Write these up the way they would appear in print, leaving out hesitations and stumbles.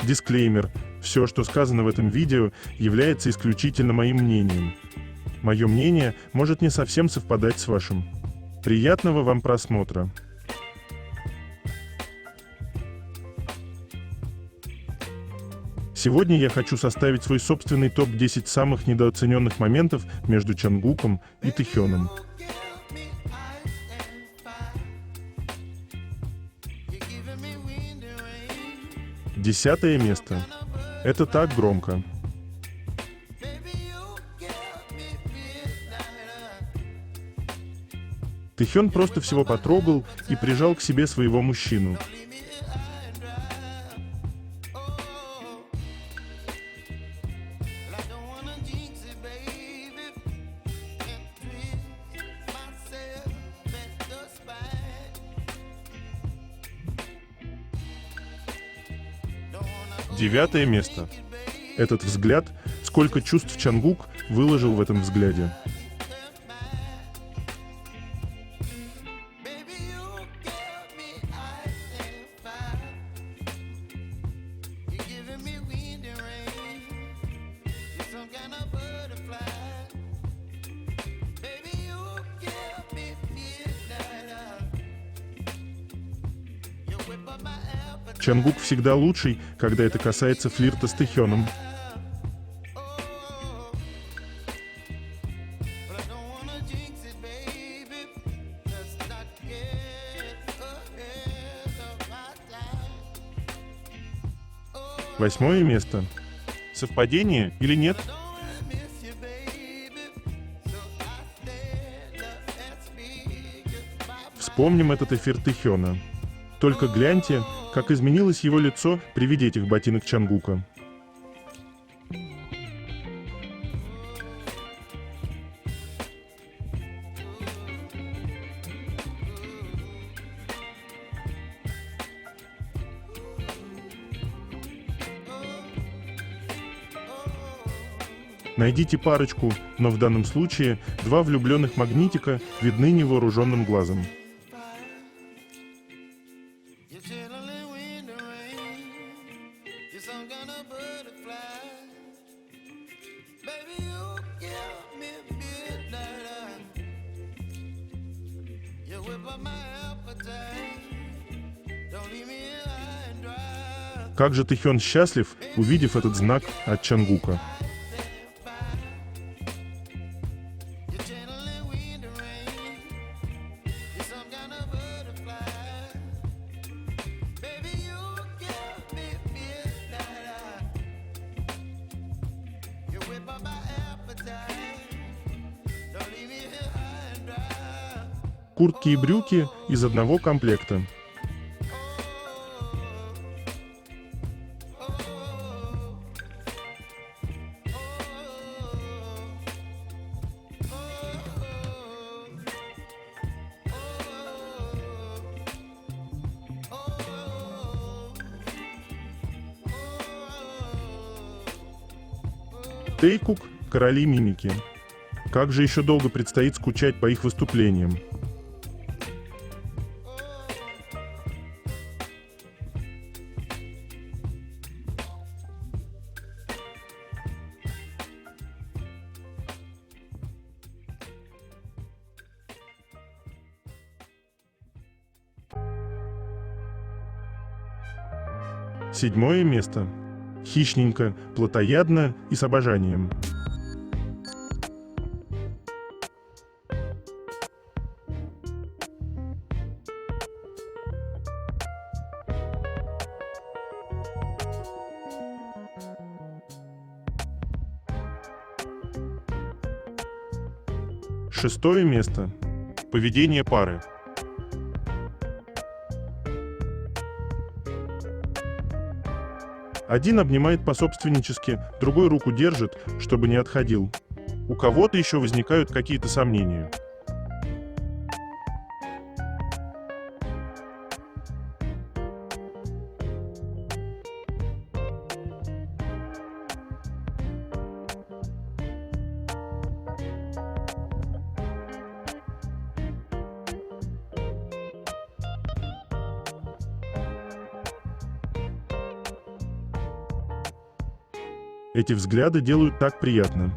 Дисклеймер. Все, что сказано в этом видео, является исключительно моим мнением. Мое мнение может не совсем совпадать с вашим. Приятного вам просмотра. Сегодня я хочу составить свой собственный топ-10 самых недооцененных моментов между Чангуком и Тэхёном. 10 место. Это так громко. Тэхён просто всего потрогал и прижал к себе своего мужчину. Девятое место. Этот взгляд, сколько чувств Чангук выложил в этом взгляде. Чангук всегда лучший, когда это касается флирта с Тэхёном. Восьмое место. Совпадение или нет? Вспомним этот эфир Тэхёна. Только гляньте, как изменилось его лицо при виде этих ботинок Чангука. Найдите парочку, но в данном случае два влюбленных магнитика видны невооруженным глазом. Как же Тэхён счастлив, увидев этот знак от Чангука. Куртки и брюки из одного комплекта. Тэйкук – короли мимики. Как же еще долго предстоит скучать по их выступлениям? Седьмое место. Хищненько, плотоядно и с обожанием. Шестое место. Поведение пары. Один обнимает пособственнически, другой руку держит, чтобы не отходил. У кого-то еще возникают какие-то сомнения. Эти взгляды делают так приятно.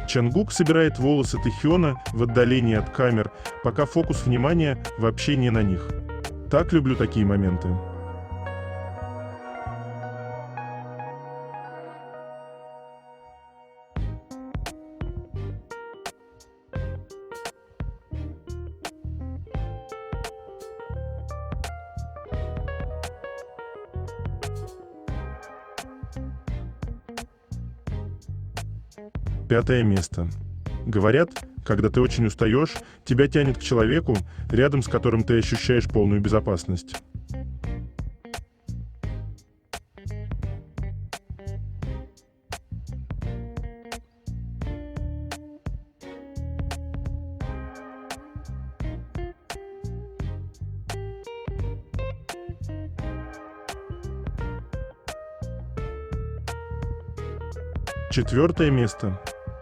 Чангук собирает волосы Тэхёна в отдалении от камер, пока фокус внимания вообще не на них. Так люблю такие моменты. Пятое место. Говорят, когда ты очень устаешь, тебя тянет к человеку, рядом с которым ты ощущаешь полную безопасность. Четвертое место.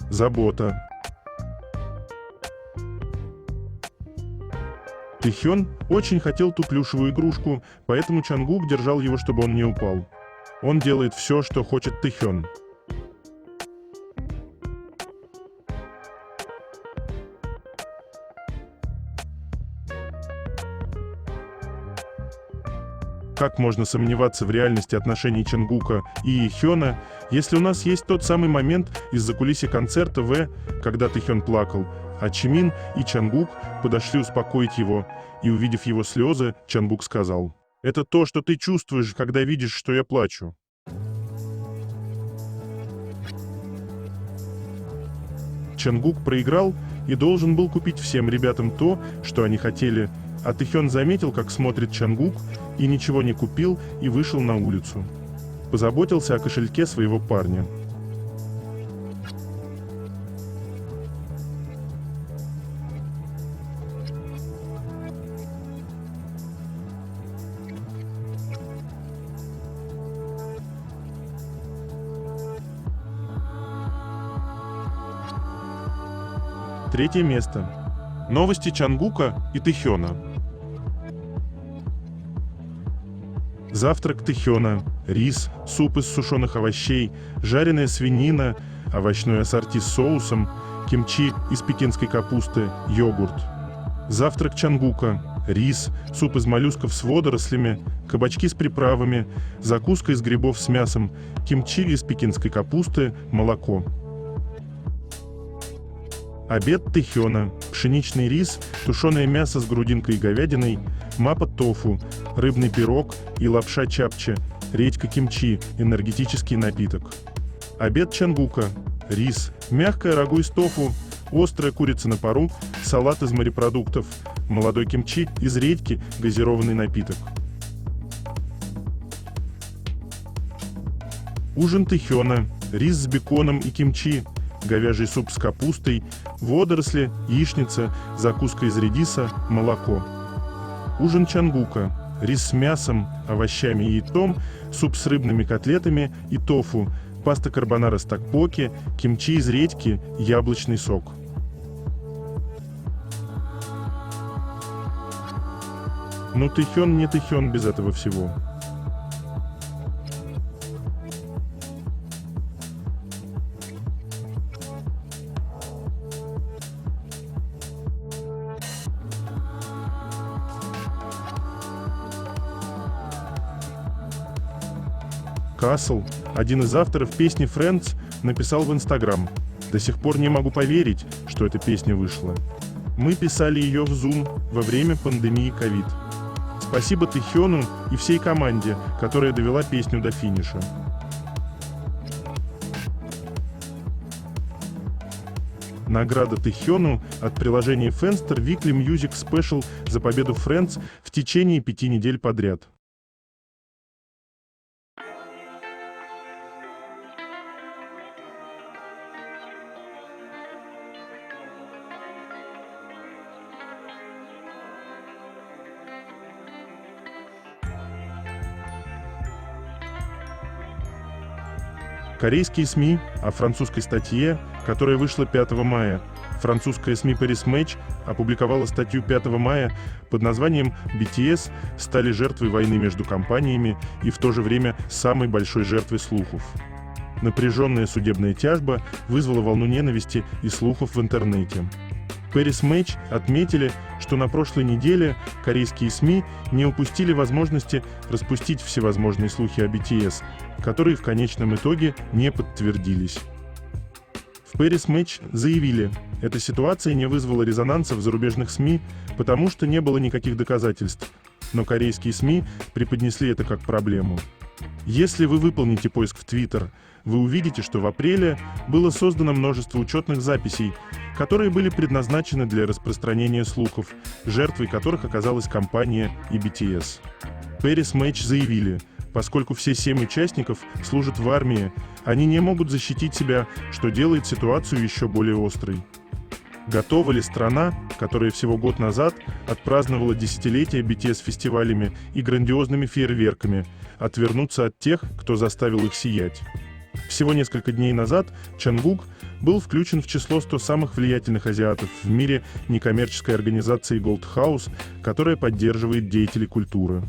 Забота. Тэхён очень хотел ту плюшевую игрушку, поэтому Чангук держал его, чтобы он не упал. Он делает все, что хочет Тэхён. Как можно сомневаться в реальности отношений Чангука и Ихёна, если у нас есть тот самый момент из-за кулисья концерта когда Тэхён плакал, а Чимин и Чангук подошли успокоить его, и, увидев его слезы, Чангук сказал: «Это то, что ты чувствуешь, когда видишь, что я плачу». Чангук проиграл и должен был купить всем ребятам то, что они хотели, а Тэхён заметил, как смотрит Чангук, и ничего не купил и вышел на улицу. Позаботился о кошельке своего парня. Третье место. Новости Чангука и Тэхёна. Завтрак Тэхёна, рис, суп из сушеных овощей, жареная свинина, овощное ассорти с соусом, кимчи из пекинской капусты, йогурт. Завтрак Чангука, рис, суп из моллюсков с водорослями, кабачки с приправами, закуска из грибов с мясом, кимчи из пекинской капусты, молоко. Обед Тэхёна, пшеничный рис, тушеное мясо с грудинкой и говядиной, мапа тофу, рыбный пирог и лапша чапче, редька кимчи, энергетический напиток. Обед Чангука, рис, мягкое рагу из тофу, острая курица на пару, салат из морепродуктов, молодой кимчи из редьки, газированный напиток. Ужин Тэхёна, рис с беконом и кимчи, говяжий суп с капустой, водоросли, яичница, закуска из редиса, молоко. Ужин Чангука, рис с мясом, овощами и яйцом, суп с рыбными котлетами и тофу, паста карбонара с токбоки, кимчи из редьки, яблочный сок. Но Тэхён не Тэхён без этого всего. Касл, один из авторов песни «Friends», написал в Instagram: «До сих пор не могу поверить, что эта песня вышла. Мы писали ее в Zoom во время пандемии COVID. Спасибо Тэхёну и всей команде, которая довела песню до финиша». Награда Тэхёну от приложения Friendster Weekly Music Special за победу Friends в течение 5 недель подряд. Корейские СМИ о французской статье, которая вышла 5 мая. Французская СМИ Paris Match опубликовала статью 5 мая под названием «BTS стали жертвой войны между компаниями и в то же время самой большой жертвой слухов». Напряженная судебная тяжба вызвала волну ненависти и слухов в интернете. Paris Match отметили, что на прошлой неделе корейские СМИ не упустили возможности распустить всевозможные слухи о BTS, которые в конечном итоге не подтвердились. В Paris Match заявили, эта ситуация не вызвала резонанса в зарубежных СМИ, потому что не было никаких доказательств, но корейские СМИ преподнесли это как проблему. Если вы выполните поиск в Twitter, вы увидите, что в апреле было создано множество учетных записей, которые были предназначены для распространения слухов, жертвой которых оказалась компания и BTS. Paris Match заявили, поскольку все 7 участников служат в армии, они не могут защитить себя, что делает ситуацию еще более острой. Готова ли страна, которая всего год назад отпраздновала десятилетие BTS фестивалями и грандиозными фейерверками, отвернуться от тех, кто заставил их сиять? Всего несколько дней назад Чангук был включен в число 100 самых влиятельных азиатов в мире некоммерческой организации Gold House, которая поддерживает деятелей культуры.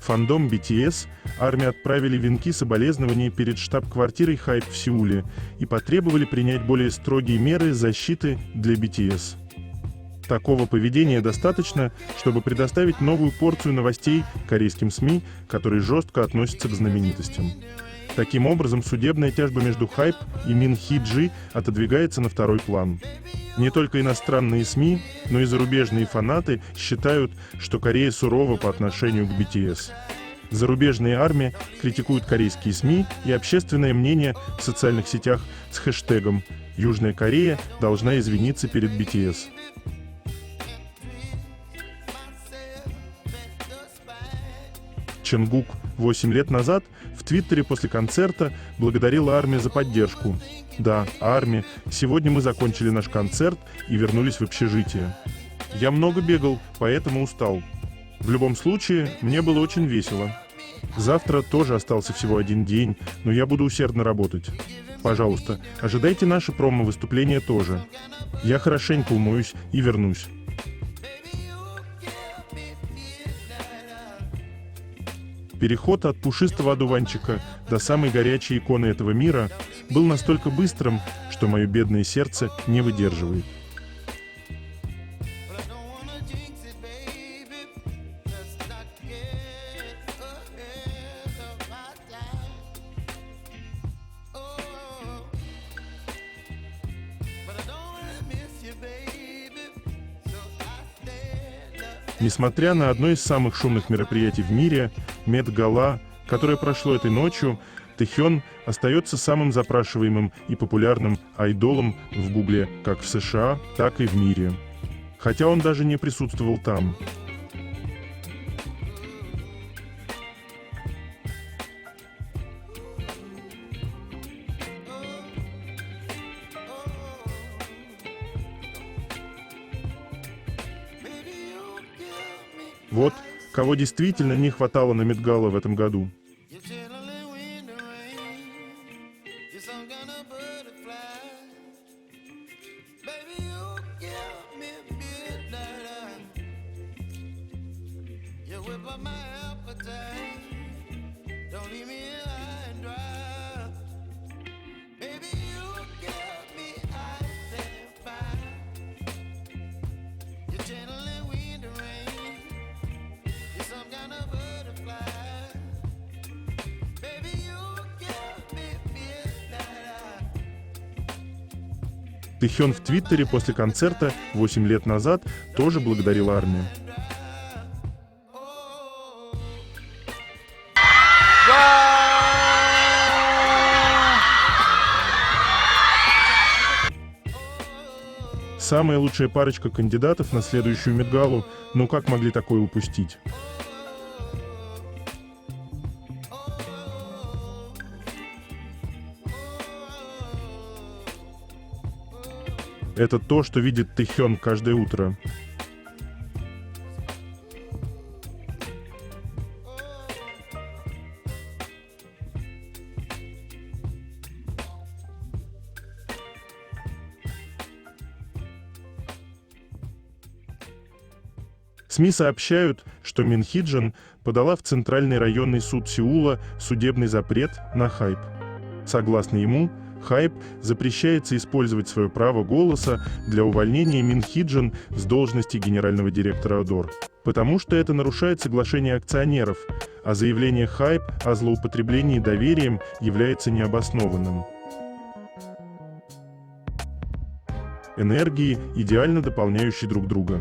Фандом BTS армии отправили венки соболезнований перед штаб-квартирой HYBE в Сеуле и потребовали принять более строгие меры защиты для BTS. Такого поведения достаточно, чтобы предоставить новую порцию новостей корейским СМИ, которые жестко относятся к знаменитостям. Таким образом, судебная тяжба между HYBE и Min Hee-ji отодвигается на второй план. Не только иностранные СМИ, но и зарубежные фанаты считают, что Корея сурова по отношению к BTS. Зарубежные армии критикуют корейские СМИ и общественное мнение в социальных сетях с хэштегом «Южная Корея должна извиниться перед BTS». Чангук 8 лет назад в Твиттере после концерта благодарил армию за поддержку. Да, армия, сегодня мы закончили наш концерт и вернулись в общежитие. Я много бегал, поэтому устал. В любом случае, мне было очень весело. Завтра тоже остался всего один день, но я буду усердно работать. Пожалуйста, ожидайте наше промо-выступление тоже. Я хорошенько умоюсь и вернусь. Переход от пушистого одуванчика до самой горячей иконы этого мира был настолько быстрым, что мое бедное сердце не выдерживает. Несмотря на одно из самых шумных мероприятий в мире, Met-гала, которое прошло этой ночью, Тэхён остается самым запрашиваемым и популярным айдолом в Гугле как в США, так и в мире. Хотя он даже не присутствовал там. Вот кого действительно не хватало на Met-гала в этом году. Тэхён в Твиттере после концерта 8 лет назад тоже благодарил армию. Самая лучшая парочка кандидатов на следующую Met-галу, ну как могли такое упустить? Это то, что видит Тэхён каждое утро. СМИ сообщают, что Минхиджен подала в Центральный районный суд Сеула судебный запрет на Хайп. Согласно ему, Хайп запрещается использовать свое право голоса для увольнения Минхиджен с должности генерального директора ДОР, потому что это нарушает соглашение акционеров, а заявление Хайп о злоупотреблении доверием является необоснованным. Энергии, идеально дополняющие друг друга.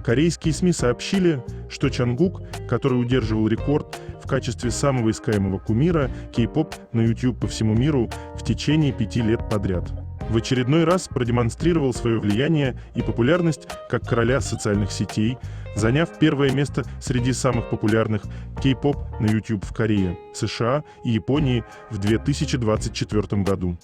Корейские СМИ сообщили, что Чангук, который удерживал рекорд в качестве самого искаемого кумира кей-поп на YouTube по всему миру в течение 5 лет подряд, в очередной раз продемонстрировал свое влияние и популярность как короля социальных сетей, заняв первое место среди самых популярных кей-поп на YouTube в Корее, США и Японии в 2024 году.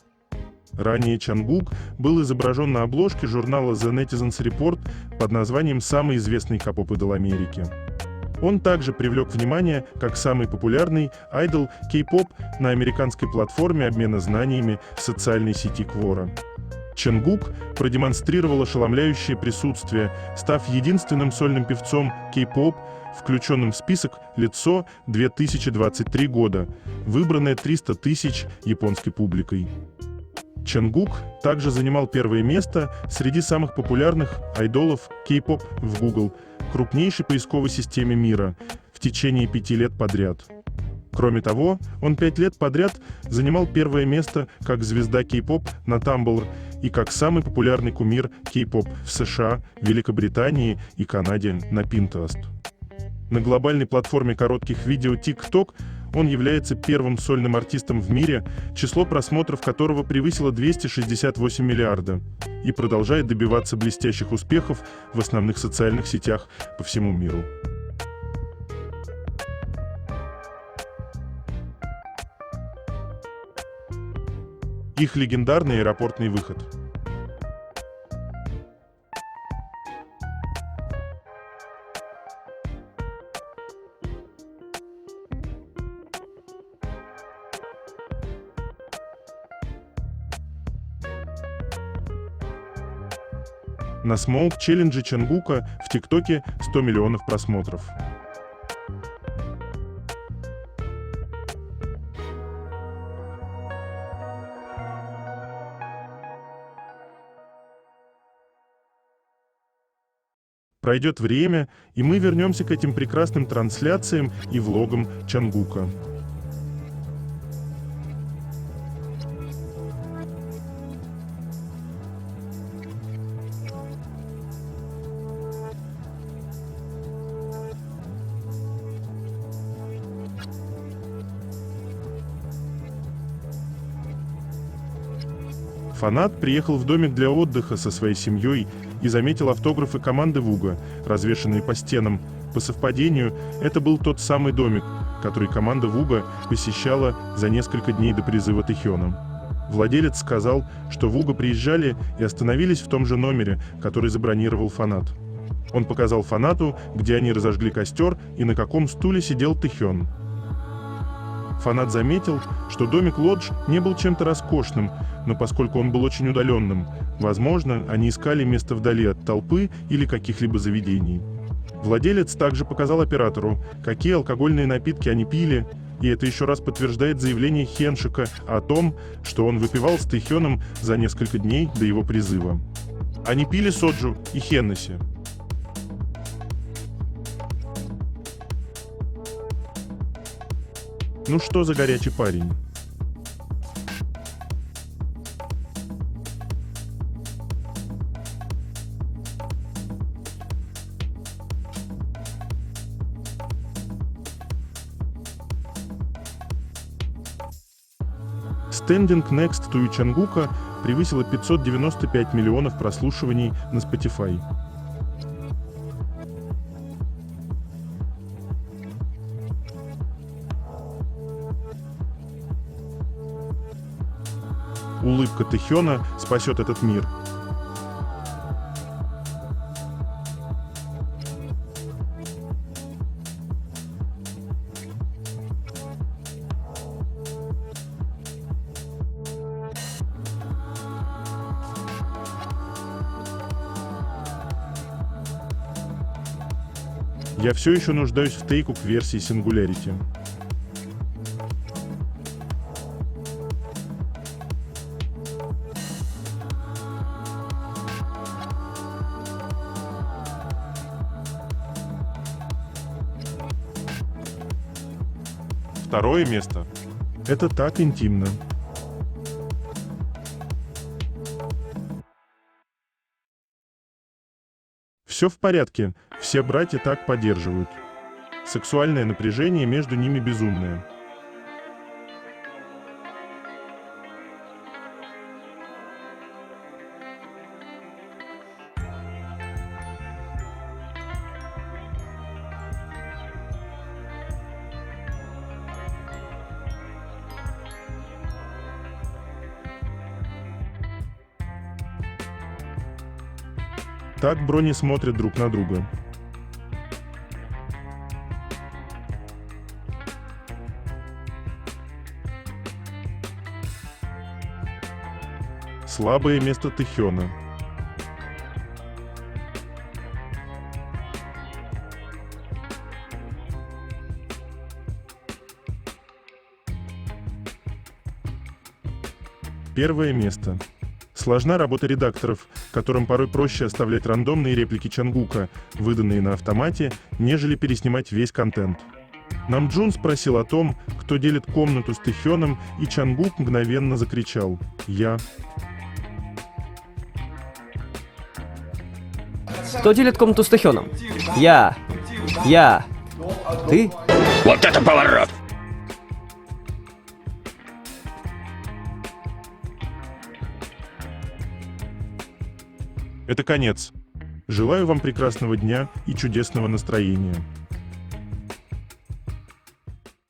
Ранее Чангук был изображен на обложке журнала The Netizens Report под названием «Самый известный кей-поп-идол Америки». Он также привлек внимание как самый популярный айдол кей-поп на американской платформе обмена знаниями социальной сети Quora. Чангук продемонстрировал ошеломляющее присутствие, став единственным сольным певцом кей-поп, включенным в список «Лицо 2023 года», выбранное 300 тысяч японской публикой. Чангук также занимал первое место среди самых популярных айдолов кей-поп в Google, крупнейшей поисковой системе мира, в течение 5 лет подряд. Кроме того, он 5 лет подряд занимал первое место как звезда кей-поп на Tumblr и как самый популярный кумир кей-поп в США, Великобритании и Канаде на Pinterest. На глобальной платформе коротких видео TikTok он является первым сольным артистом в мире, число просмотров которого превысило 268 миллиарда, и продолжает добиваться блестящих успехов в основных социальных сетях по всему миру. Их легендарный аэропортный выход. На смоук-челлендже Чангука в ТикТоке 100 миллионов просмотров. Пройдет время, и мы вернемся к этим прекрасным трансляциям и влогам Чангука. Фанат приехал в домик для отдыха со своей семьей и заметил автографы команды Вуга, развешанные по стенам. По совпадению, это был тот самый домик, который команда Вуга посещала за несколько дней до призыва Тэхёна. Владелец сказал, что Вуга приезжали и остановились в том же номере, который забронировал фанат. Он показал фанату, где они разожгли костер и на каком стуле сидел Тэхён. Фанат заметил, что домик-лодж не был чем-то роскошным, но поскольку он был очень удаленным, возможно, они искали место вдали от толпы или каких-либо заведений. Владелец также показал оператору, какие алкогольные напитки они пили, и это еще раз подтверждает заявление Хеншика о том, что он выпивал с Тэхёном за несколько дней до его призыва. Они пили соджу и хеннесси. Ну что за горячий парень? Standing Next to You Чангука превысила 595 миллионов прослушиваний на Spotify. Улыбка Тэхёна спасет этот мир. Я все еще нуждаюсь в тейку к версии Singularity. Второе место. Это так интимно. Все в порядке, все братья так поддерживают. Сексуальное напряжение между ними безумное. Так брони смотрят друг на друга. Слабое место Тэхёна. Первое место. Сложна работа редакторов, которым порой проще оставлять рандомные реплики Чангука, выданные на автомате, нежели переснимать весь контент. Намджун спросил о том, кто делит комнату с Тэхёном, и Чангук мгновенно закричал «Я». Кто делит комнату с Тэхёном? Я. Ты? Вот это поворот! Это конец. Желаю вам прекрасного дня и чудесного настроения.